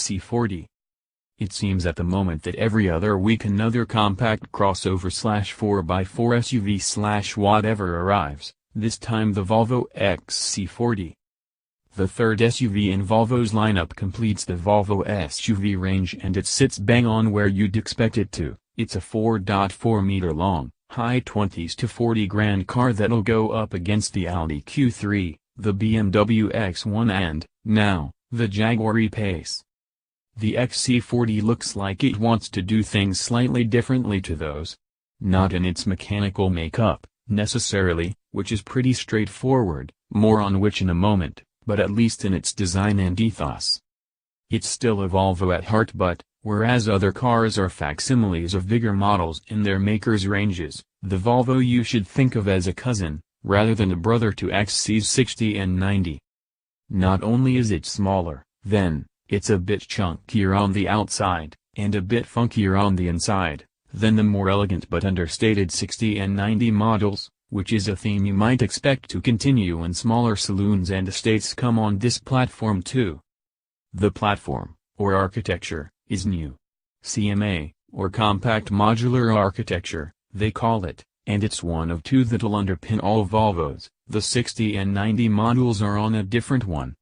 XC40. It seems at the moment that every other week another compact crossover / 4x4 SUV / whatever arrives, this time the Volvo XC40. The third SUV in Volvo's lineup completes the Volvo SUV range, and it sits bang on where you'd expect it to. It's a 4.4-meter long, high-20s to 40 grand car that'll go up against the Audi Q3, the BMW X1 and, now, the Jaguar E-Pace. The XC40 looks like it wants to do things slightly differently to those. Not in its mechanical makeup, necessarily, which is pretty straightforward, more on which in a moment, but at least in its design and ethos. It's still a Volvo at heart, but, whereas other cars are facsimiles of bigger models in their makers' ranges, the Volvo you should think of as a cousin, rather than a brother to XC60 and 90. Not only is it smaller, then, it's a bit chunkier on the outside, and a bit funkier on the inside, than the more elegant but understated 60 and 90 models, which is a theme you might expect to continue when smaller saloons and estates come on this platform too. The platform, or architecture, is new. CMA, or Compact Modular Architecture, they call it, and it's one of two that'll underpin all Volvos. The 60 and 90 models are on a different one.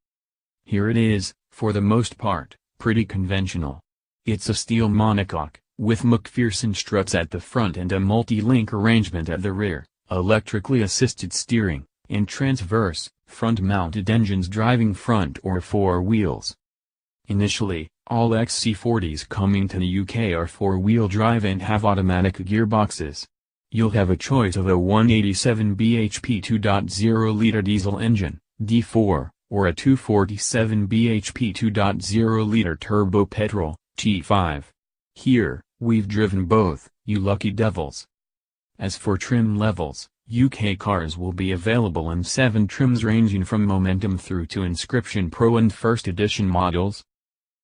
Here it is, for the most part, pretty conventional. It's a steel monocoque, with McPherson struts at the front and a multi-link arrangement at the rear, electrically assisted steering, and transverse, front-mounted engines driving front or fore wheels. Initially, all XC40s coming to the UK are four-wheel drive and have automatic gearboxes. You'll have a choice of a 187 bhp 2.0-liter diesel engine, D4, or a 247 bhp 2.0-liter turbo petrol, T5. Here, we've driven both, you lucky devils. As for trim levels, UK cars will be available in 7 trims ranging from Momentum through to Inscription Pro and First Edition models.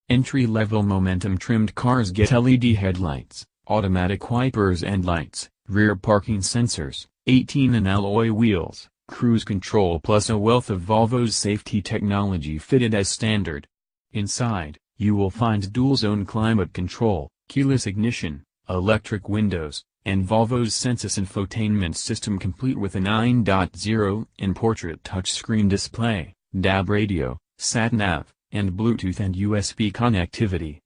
Entry-level Momentum-trimmed cars get LED headlights, automatic wipers and lights, rear parking sensors, 18-in alloy wheels, cruise control, plus a wealth of Volvo's safety technology fitted as standard. Inside, you will find dual-zone climate control, keyless ignition, electric windows, and Volvo's Sensus infotainment system, complete with a 9.0-in portrait touchscreen display, DAB radio, sat-nav, and Bluetooth and USB connectivity.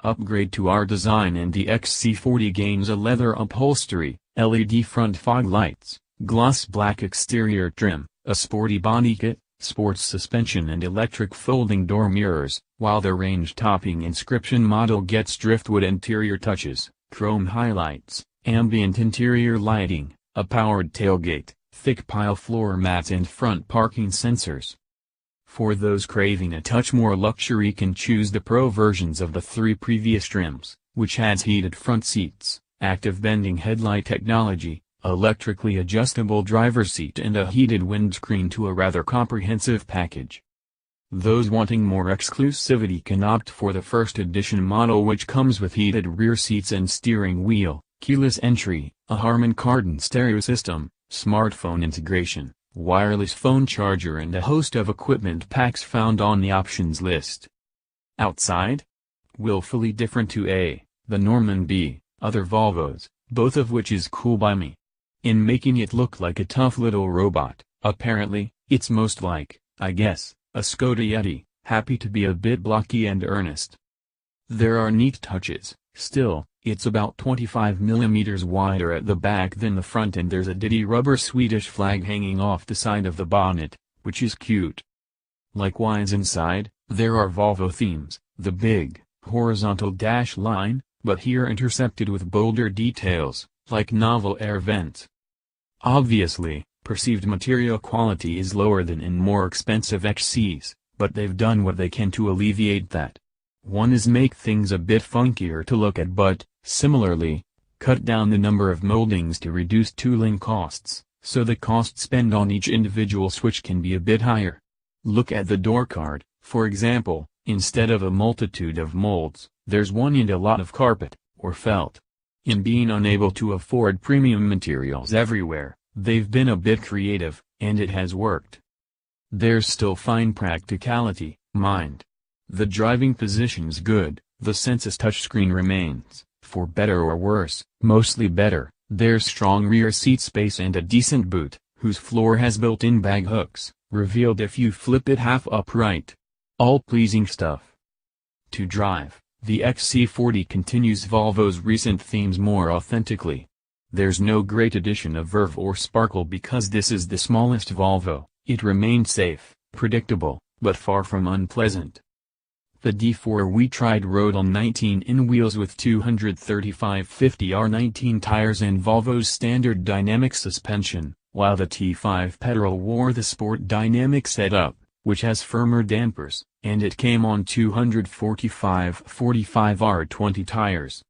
Upgrade to our design, and the XC40 gains a leather upholstery, LED front fog lights, gloss black exterior trim, a sporty body kit, sports suspension and electric folding door mirrors, while the range-topping Inscription model gets driftwood interior touches, chrome highlights, ambient interior lighting, a powered tailgate, thick pile floor mats and front parking sensors. For those craving a touch more luxury can choose the Pro versions of the 3 previous trims, which adds heated front seats, active bending headlight technology, electrically adjustable driver's seat and a heated windscreen to a rather comprehensive package. Those wanting more exclusivity can opt for the First Edition model, which comes with heated rear seats and steering wheel, keyless entry, a Harman Kardon stereo system, smartphone integration, wireless phone charger and a host of equipment packs found on the options list. Outside? Willfully different to A, the norm, and B, other Volvos, both of which is cool by me. In making it look like a tough little robot, apparently, it's most like, I guess, a Skoda Yeti, happy to be a bit blocky and earnest. There are neat touches. Still, it's about 25mm wider at the back than the front, and there's a ditty rubber Swedish flag hanging off the side of the bonnet, which is cute. Likewise inside, there are Volvo themes, the big, horizontal dash line, but here intercepted with bolder details, like novel air vents. Obviously, perceived material quality is lower than in more expensive XCs, but they've done what they can to alleviate that. One is make things a bit funkier to look at, but, similarly, cut down the number of moldings to reduce tooling costs, so the cost spent on each individual switch can be a bit higher. Look at the door card, for example. Instead of a multitude of molds, there's one and a lot of carpet, or felt. In being unable to afford premium materials everywhere, they've been a bit creative, and it has worked. There's still fine practicality, mind. The driving position's good, the Sensus touchscreen remains, for better or worse, mostly better. There's strong rear seat space and a decent boot, whose floor has built-in bag hooks, revealed if you flip it half upright. All pleasing stuff. To drive, the XC40 continues Volvo's recent themes more authentically. There's no great addition of verve or sparkle because this is the smallest Volvo. It remains safe, predictable, but far from unpleasant. The D4 we tried rode on 19-in wheels with 235/50R19 tires and Volvo's standard dynamic suspension, while the T5 Petrol wore the Sport Dynamic setup, which has firmer dampers, and it came on 245/45R20 tires.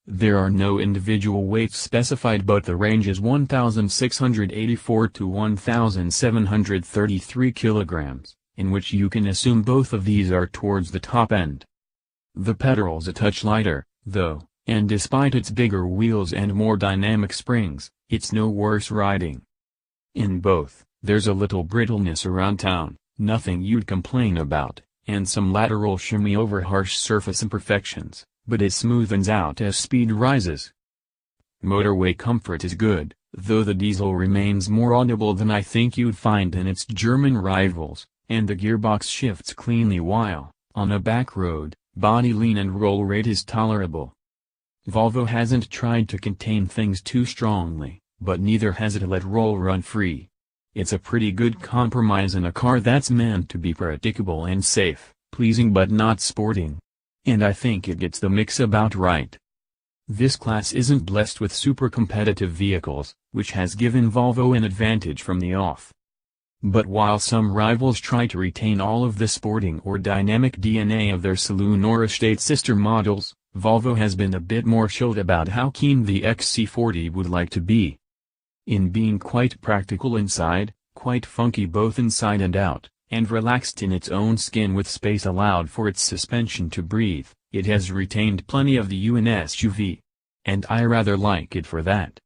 There are no individual weights specified, but the range is 1,684 to 1,733 kilograms, in which you can assume both of these are towards the top end. The Petrol's a touch lighter, though, and despite its bigger wheels and more dynamic springs, it's no worse riding. In both, there's a little brittleness around town, nothing you'd complain about, and some lateral shimmy over harsh surface imperfections, but it smoothens out as speed rises. Motorway comfort is good, though the diesel remains more audible than I think you'd find in its German rivals, and the gearbox shifts cleanly while, on a back road, body lean and roll rate is tolerable. Volvo hasn't tried to contain things too strongly, but neither has it let roll run free. It's a pretty good compromise in a car that's meant to be predictable and safe, pleasing but not sporting. And I think it gets the mix about right. This class isn't blessed with super competitive vehicles, which has given Volvo an advantage from the off. But while some rivals try to retain all of the sporting or dynamic DNA of their saloon or estate sister models, Volvo has been a bit more chilled about how keen the XC40 would like to be. In being quite practical inside, quite funky both inside and out, and relaxed in its own skin with space allowed for its suspension to breathe, it has retained plenty of the UN SUV. And I rather like it for that.